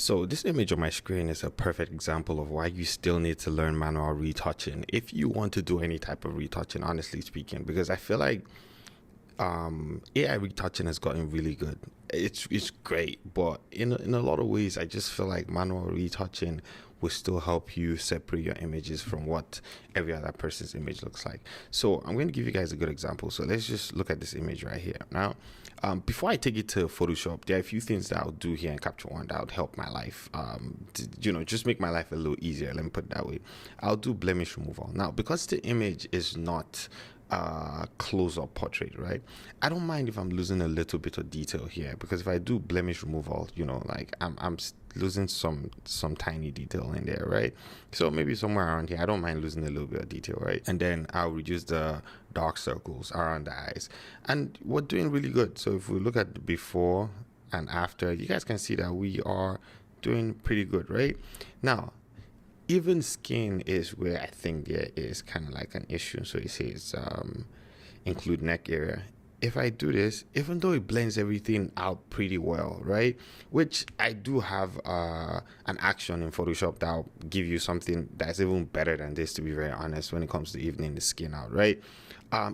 So this image on my screen is a perfect example of why you still need to learn manual retouching if you want to do any type of retouching, honestly speaking, because I feel like AI retouching has gotten really good. It's great, but in a lot of ways, I just feel like manual retouching will still help you separate your images from what every other person's image looks like. So I'm going to give you guys a good example. So let's just look at this image right here. Now, before I take it to Photoshop, there are a few things that I'll do here in Capture One that would help my life. Just make my life a little easier. Let me put it that way. I'll do blemish removal. Now, because the image is not close-up portrait, right? I don't mind if I'm losing a little bit of detail here, because if I do blemish removal, like I'm losing some tiny detail in there, right? So maybe somewhere around here, I don't mind losing a little bit of detail, right? And then I'll reduce the dark circles around the eyes, and we're doing really good. So if we look at the before and after, you guys can see that we are doing pretty good, right? Now, even skin is where I think there is kind of like an issue. So it says include neck area. If I do this, even though it blends everything out pretty well, right? Which I do have an action in Photoshop that'll give you something that's even better than this, to be very honest, when it comes to evening the skin out, right?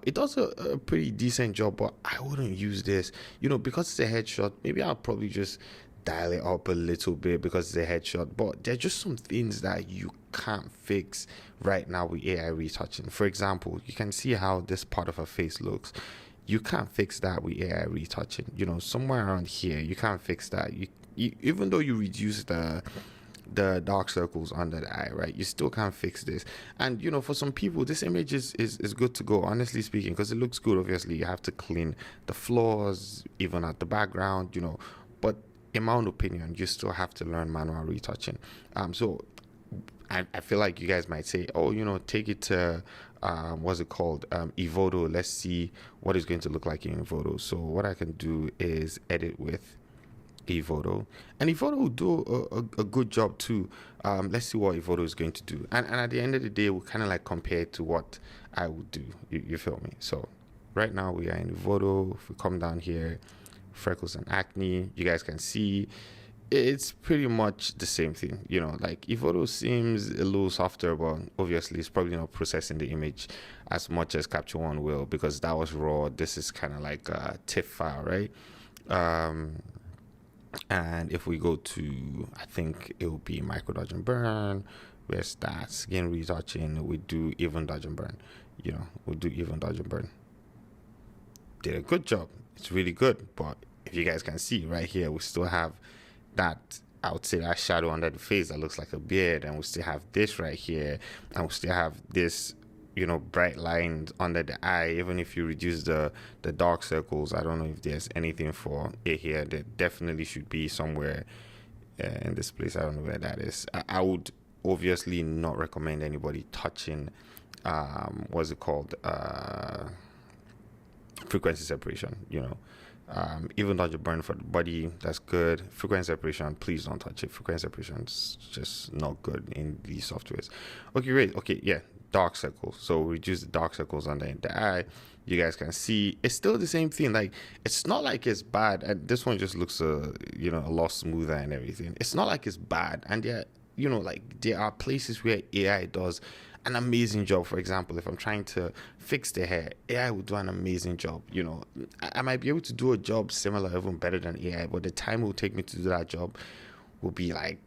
It does a pretty decent job, but I wouldn't use this, because it's a headshot. Maybe I'll probably just dial it up a little bit because it's a headshot, but there's just some things that you can't fix right now with AI retouching. For example, you can see how this part of her face looks. You can't fix that with AI retouching. Somewhere around here, you can't fix that. You even though you reduce the dark circles under the eye, right, you still can't fix this. And for some people, this image is good to go, honestly speaking, because it looks good. Obviously, you have to clean the flaws, even at the background, but in my own opinion, you still have to learn manual retouching. So I feel like you guys might say, oh, take it to what's it called, Evoto. Let's see what it's going to look like in Evoto. So what I can do is edit with Evoto, and Evoto will do a good job too. Let's see what Evoto is going to do, and at the end of the day, we'll kind of like compare it to what I would do. You feel me? So right now we are in Evoto. If we come down here, freckles and acne, you guys can see it's pretty much the same thing. Like Evoto seems a little softer, but obviously it's probably not processing the image as much as Capture One will, because that was raw. This is kind of like a TIFF file, right? And if we go to, I think it will be micro dodge and burn, where's that skin retouching, we do even dodge and burn. We'll do even dodge and burn. Did a good job. It's really good. But if you guys can see right here, we still have that, I would say, that shadow under the face that looks like a beard, and we still have this right here, and we still have this bright lines under the eye. Even if you reduce the dark circles, I don't know if there's anything for it here. There definitely should be somewhere in this place. I don't know where that is. I would obviously not recommend anybody touching what's it called, frequency separation. Even dodge a burn for the body, that's good. Frequency separation, please don't touch it. Frequency separation is just not good in these softwares. Okay, great. Okay, yeah, dark circles. So reduce the dark circles under the eye. You guys can see it's still the same thing. Like, it's not like it's bad, and this one just looks a lot smoother and everything. It's not like it's bad, and yet there are places where AI does an amazing job. For example, if I'm trying to fix the hair, AI will do an amazing job. I might be able to do a job similar, even better than AI, but the time it will take me to do that job will be like,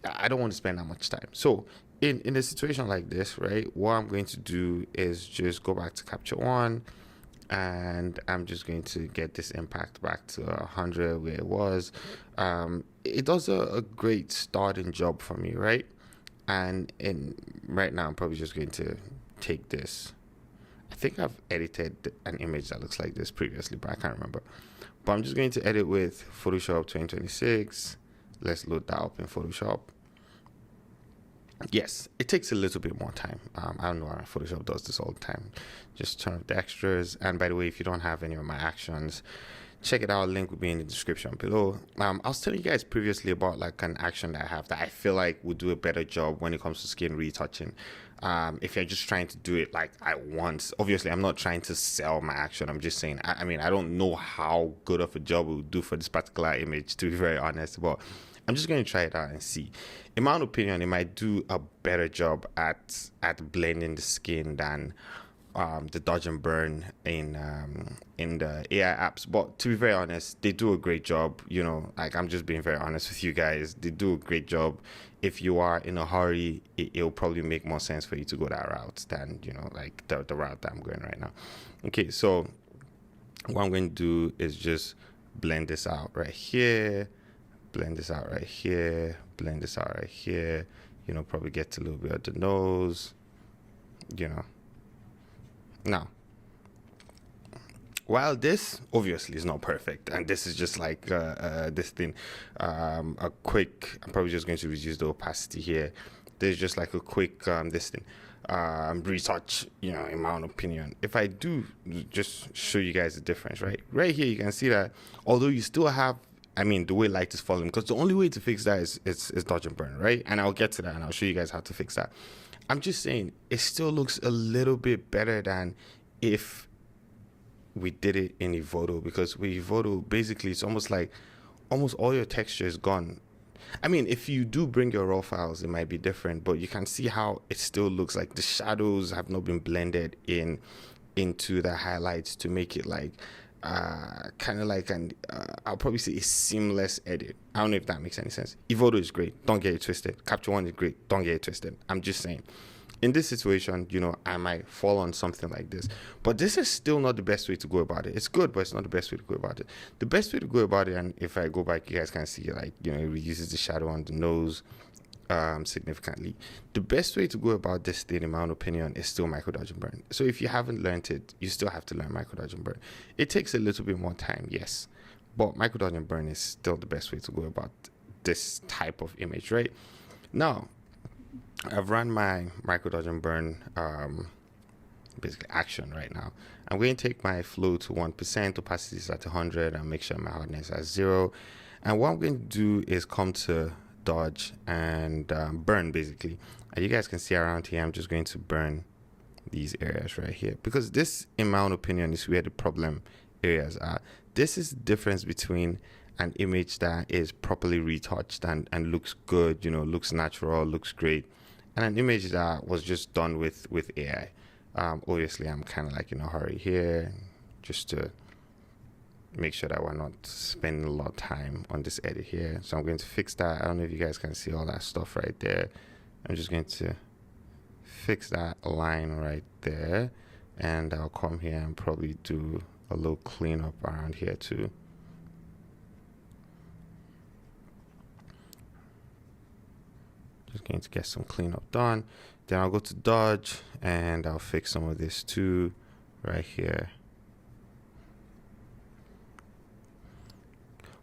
I don't want to spend that much time. So in a situation like this, right, what I'm going to do is just go back to Capture One, and I'm just going to get this impact back to 100 where it was. It does a great starting job for me, right? And right now, I'm probably just going to take this. I think I've edited an image that looks like this previously, but I can't remember. But I'm just going to edit with Photoshop 2026. Let's load that up in Photoshop. Yes, it takes a little bit more time. I don't know why Photoshop does this all the time. Just turn off the extras. And by the way, if you don't have any of my actions, check it out. Link will be in the description below. I was telling you guys previously about like an action that I have that I feel like would do a better job when it comes to skin retouching. If you're just trying to do it like I want, obviously I'm not trying to sell my action. I'm just saying, I mean, I don't know how good of a job it would do for this particular image, to be very honest, but I'm just going to try it out and see. In my own opinion, it might do a better job at blending the skin than the dodge and burn in the AI apps. But to be very honest, they do a great job. Like, I'm just being very honest with you guys. They do a great job. If you are in a hurry, it'll probably make more sense for you to go that route than like the route that I'm going right now. Okay, so what I'm going to do is just blend this out right here, blend this out right here, blend this out right here. Probably get a little bit of the nose. Now, while this obviously is not perfect, and this is just like this thing, a quick, I'm probably just going to reduce the opacity here. There's just like a quick this thing, retouch, in my own opinion. If I do just show you guys the difference, right here, you can see that although you still have, the way light is falling, because the only way to fix that is dodge and burn, right? And I'll get to that and I'll show you guys how to fix that. I'm just saying it still looks a little bit better than if we did it in Evoto, because with Evoto, basically it's almost like almost all your texture is gone. If you do bring your raw files, it might be different, but you can see how it still looks like the shadows have not been blended into the highlights to make it like kind of like I'll probably say a seamless edit. I don't know if that makes any sense. Evoto is great, don't get it twisted. Capture One is great, don't get it twisted. I'm just saying, in this situation, I might fall on something like this, but this is still not the best way to go about it. It's good, but it's not the best way to go about it. The best way to go about it, and if I go back, you guys can see like it reduces the shadow on the nose significantly. The best way to go about this thing, in my own opinion, is still micro dodge and burn. So if you haven't learned it, you still have to learn micro dodge and burn. It takes a little bit more time, yes, but micro dodge and burn is still the best way to go about this type of image. Right now, I've run my micro dodge and burn basically action right now. I'm going to take my flow to 1%, opacity is at 100, and make sure my hardness is at 0. And what I'm going to do is come to dodge and burn, basically. And you guys can see around here, I'm just going to burn these areas right here, because this, in my own opinion, is where the problem areas are. This is the difference between an image that is properly retouched and looks good, looks natural, looks great, and an image that was just done with AI. Obviously, I'm kind of like in a hurry here, just to make sure that we're not spending a lot of time on this edit here. So I'm going to fix that. I don't know if you guys can see all that stuff right there. I'm just going to fix that line right there, and I'll come here and probably do a little cleanup around here too. Just going to get some cleanup done. Then I'll go to dodge and I'll fix some of this too right here.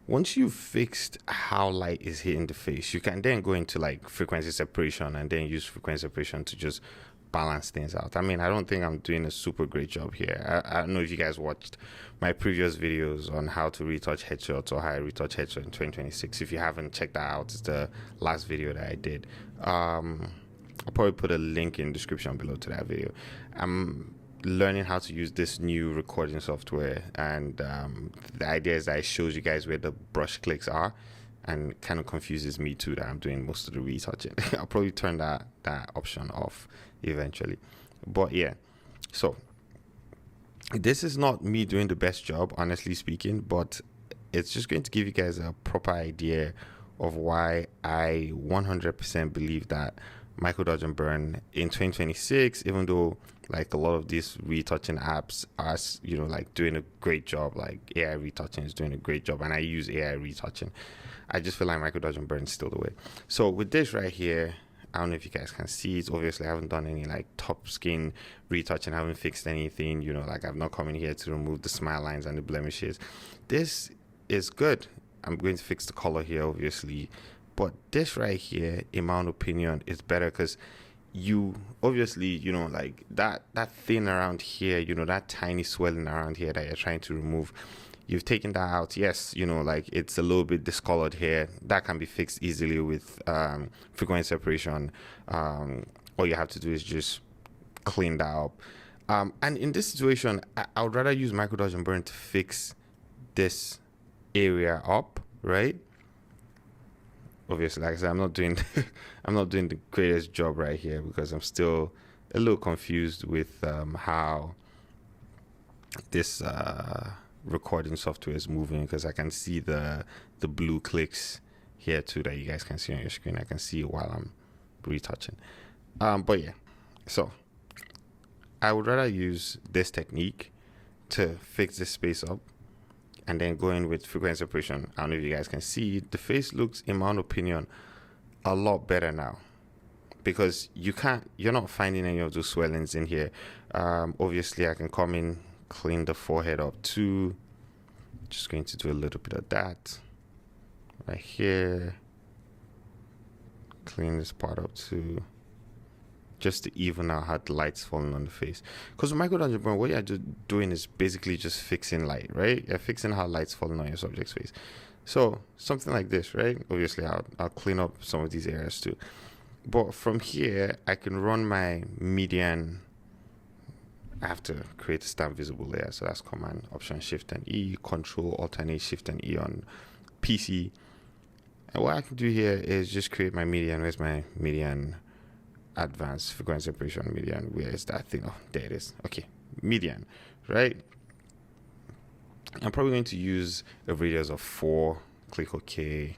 Once you've fixed how light is hitting the face, you can then go into like frequency separation and then use frequency separation to just balance things out. I don't think I'm doing a super great job here. I don't know if you guys watched my previous videos on how to retouch headshots or how I retouch headshots in 2026. If you haven't checked that out, it's the last video that I did. I'll probably put a link in the description below to that video. I'm learning how to use this new recording software, and the idea is that it shows you guys where the brush clicks are, and kind of confuses me too that I'm doing most of the retouching. I'll probably turn that option off eventually. But yeah, so this is not me doing the best job, honestly speaking, but it's just going to give you guys a proper idea of why I 100% believe that micro dodge and burn in 2026, even though like a lot of these retouching apps are like doing a great job, like AI retouching is doing a great job, and I use AI retouching, I just feel like micro dodge and burn is still the way. So with this right here, I don't know if you guys can see it. Obviously, I haven't done any like top skin retouching, I haven't fixed anything, like I've not come in here to remove the smile lines and the blemishes. This is good. I'm going to fix the color here, obviously, but this right here, in my own opinion, is better because you obviously, like that thing around here, that tiny swelling around here that you're trying to remove, you've taken that out. Yes, like it's a little bit discolored here. That can be fixed easily with frequency separation. All you have to do is just clean that up. And in this situation, I would rather use micro dodge and burn to fix this area up, right? obviously, like I said, I'm not doing I'm not doing the greatest job right here because I'm still a little confused with how this recording software is moving, because I can see the blue clicks here too that you guys can see on your screen. I can see it while I'm retouching. But yeah, so I would rather use this technique to fix this space up and then go in with frequency separation. I don't know if you guys can see, the face looks, in my own opinion, a lot better now, because you're not finding any of those swellings in here. Obviously I can come in, clean the forehead up too. Just going to do a little bit of that right here, clean this part up too, just to even out how the light's falling on the face. Because with micrododging burn, what you're doing is basically just fixing light, right? You're fixing how light's falling on your subject's face. So something like this, right? Obviously I'll clean up some of these areas too, but from here I can run my median. I have to create a stamp visible layer, so that's Command Option Shift and E, Control Alternate Shift and E on PC. And what I can do here is just create my median. Where's my median? Advanced frequency separation median. Where is that thing? Oh, there it is. Okay, median, right? I'm probably going to use a radius of 4. Click OK.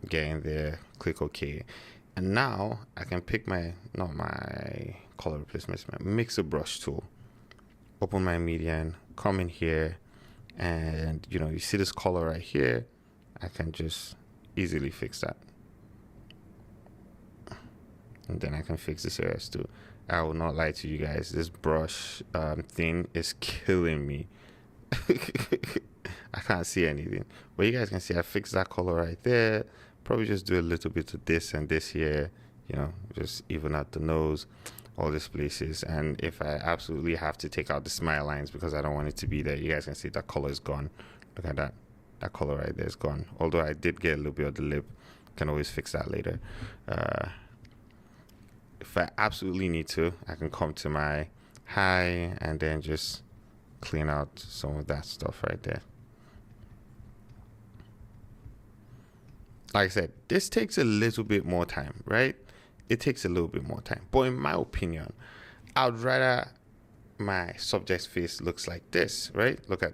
Get in there. Click OK. And now I can pick not my color replacement, my mixer brush tool. Open my median. Come in here, and you see this color right here. I can just easily fix that. And then I can fix this area too. I will not lie to you guys, this brush thing is killing me. I can't see anything, but you guys can see I fixed that color right there. Probably just do a little bit of this and this here, just even out the nose, all these places. And if I absolutely have to take out the smile lines because I don't want it to be there, you guys can see that color is gone. Look at that color right there is gone. Although I did get a little bit of the lip, can always fix that later. If I absolutely need to, I can come to my high and then just clean out some of that stuff right there. Like I said, this takes a little bit more time, right? It takes a little bit more time. But in my opinion, I'd rather my subject's face looks like this, right? Look at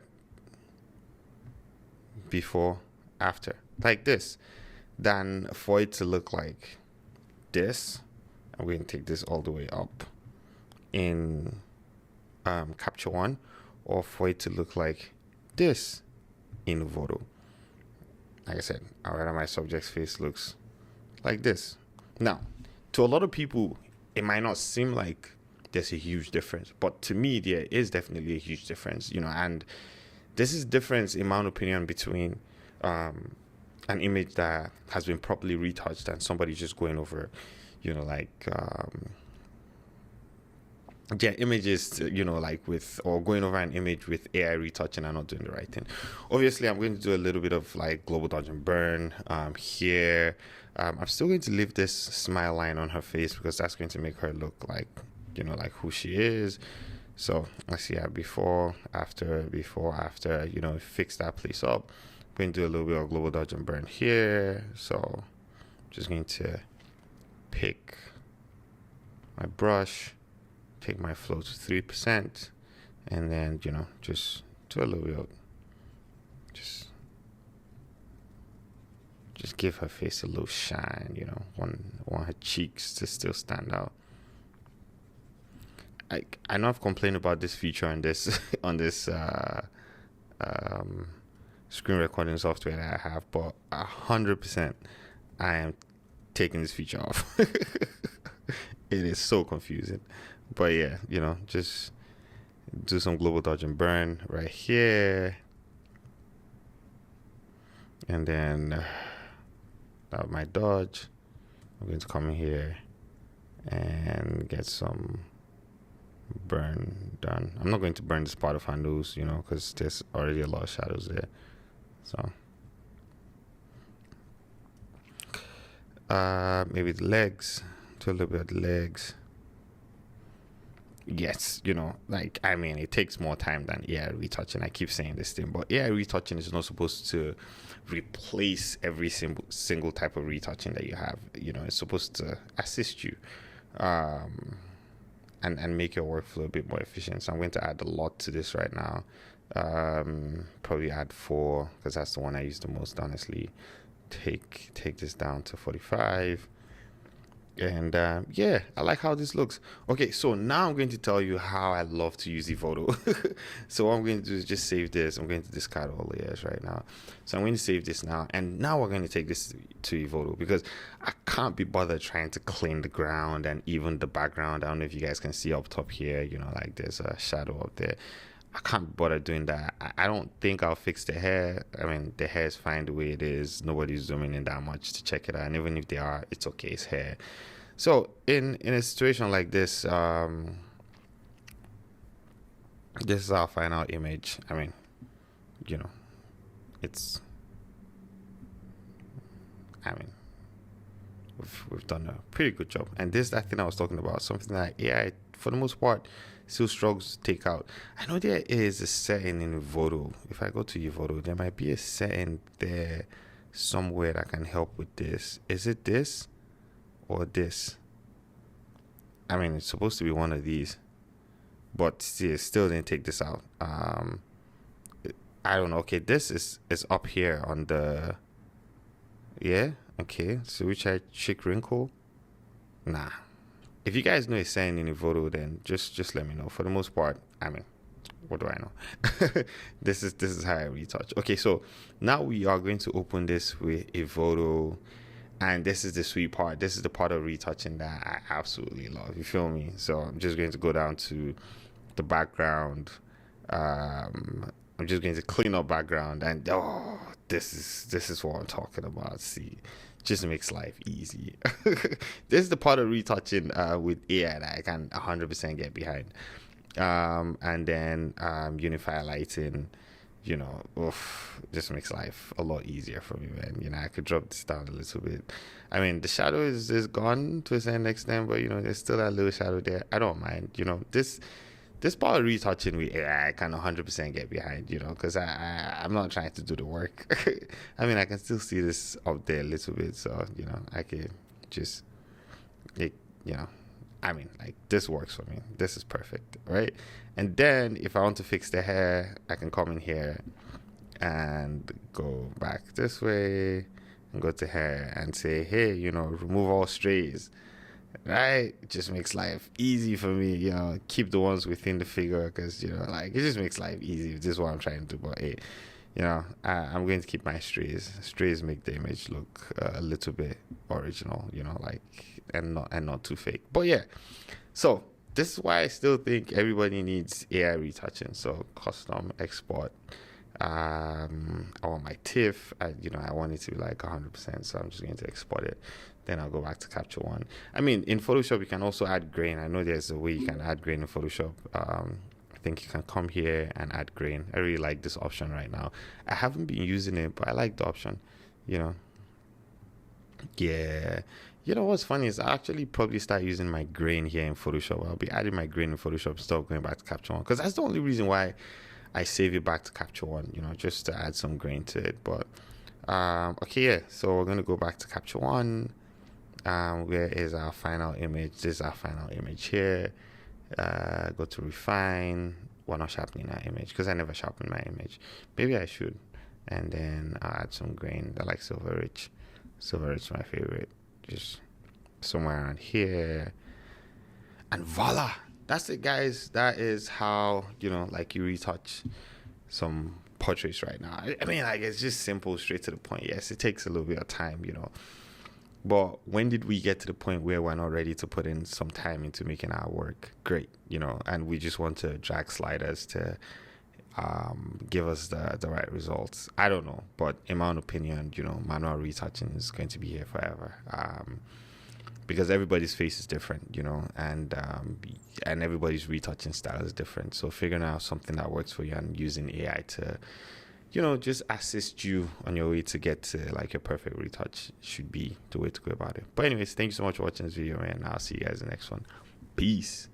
before, after, like this, than for it to look like this. I'm going to take this all the way up in Capture One, or for it to look like this in Voodoo. Like I said, I'd rather my subject's face looks like this. Now, to a lot of people, it might not seem like there's a huge difference, but to me, there is definitely a huge difference, and this is difference, in my own opinion, between an image that has been properly retouched and somebody just going over, images, or going over an image with AI retouching and not doing the right thing. Obviously, I'm going to do a little bit of like global dodge and burn here. I'm still going to leave this smile line on her face because that's going to make her look like, like who she is. So let's see, before, after, fix that place up. I'm going to do a little bit of global dodge and burn here. So just going to pick my brush, take my flow to 3%, and then just do a little bit of just give her face a little shine. Want her cheeks to still stand out. I know I've complained about this feature on this on this screen recording software that I have, but 100% I am taking this feature off. It is so confusing. But yeah, just do some global dodge and burn right here. And then that my dodge. I'm going to come in here and get some burn done. I'm not going to burn this part of her nose, because there's already a lot of shadows there. So maybe the legs. Do a little bit of the legs. yes, like, I mean, it takes more time than AI retouching. I keep saying this thing, but AI retouching is not supposed to replace every single type of retouching that you have. It's supposed to assist you, um, and make your workflow a bit more efficient. So I'm going to add a lot to this right now. Probably add 4 because that's the one I use the most, honestly. Take this down to 45. And yeah, I like how this looks. Okay, so now I'm going to tell you how I love to use Evoto. So what I'm going to do is just save this. I'm going to discard all layers right now. So I'm going to save this now. And now we're going to take this to Evoto because I can't be bothered trying to clean the ground and even the background. I don't know if you guys can see up top here, like there's a shadow up there. I can't bother doing that. I don't think I'll fix the hair. I mean, the hair is fine the way it is. Nobody's zooming in that much to check it out. And even if they are, it's okay. It's hair. So in a situation like this, this is our final image. I mean, it's. I mean, we've done a pretty good job. And this, that thing I was talking about, something that AI, for the most part, still struggles to take out. I know there is a setting in Evoto. If I go to Evoto, there might be a setting there somewhere that can help with this. Is it this or this? I mean, it's supposed to be one of these, but still didn't take this out. I don't know. Okay, this is up here on the. Yeah. Okay. So which I chick wrinkle? Nah. If you guys know a setting in Evoto, then just let me know. For the most part, I mean, what do I know? This is how I retouch. Okay, so now we are going to open this with Evoto, and this is the sweet part. This is the part of retouching that I absolutely love. You feel me? So I'm just going to go down to the background. I'm just going to clean up background, and this is what I'm talking about. See. Just makes life easy. This is the part of retouching with AI that I can 100% get behind. And then unify lighting, just makes life a lot easier for me, man. I could drop this down a little bit. I mean, the shadow is gone to a certain extent, but there's still that little shadow there. I don't mind. This part of retouching with AI I can 100% get behind, because I'm not trying to do the work. I mean, I can still see this up there a little bit, so, I can just, I mean, like, this works for me. This is perfect, right? And then, if I want to fix the hair, I can come in here and go back this way and go to hair and say, hey, remove all strays. Right, it just makes life easy for me. Keep the ones within the figure because like it just makes life easy. This is what I'm trying to do. But hey, I'm going to keep my strays. Strays make the image look a little bit original. Like and not too fake. But yeah, so this is why I still think everybody needs AI retouching. So custom export. I want my TIFF. I want it to be like 100%. So I'm just going to export it. Then I'll go back to capture one. I mean, in Photoshop, you can also add grain. I know there's a way you can add grain in Photoshop. I think you can come here and add grain. I really like this option right now. I haven't been using it, but I like the option, Yeah. What's funny is I actually probably start using my grain here in Photoshop. I'll be adding my grain in Photoshop instead of going back to capture one. Because that's the only reason why I save it back to capture one, just to add some grain to it. But, okay, yeah. So we're going to go back to capture one. Where is our final image? This is our final image here. Go to refine. We're not sharpening our image because I never sharpen my image. Maybe I should. And then I'll add some grain. I like silver rich. Silver rich is my favorite. Just somewhere around here. And voila! That's it, guys. That is how, like you retouch some portraits right now. I mean, like, it's just simple, straight to the point. Yes, it takes a little bit of time, But when did we get to the point where we're not ready to put in some time into making our work great, and we just want to drag sliders to give us the right results? I don't know, but in my own opinion, manual retouching is going to be here forever. Because everybody's face is different, and everybody's retouching style is different. So figuring out something that works for you and using AI to just assist you on your way to get to like your perfect retouch should be the way to go about it. But anyways, thank you so much for watching this video, and I'll see you guys in the next one. Peace.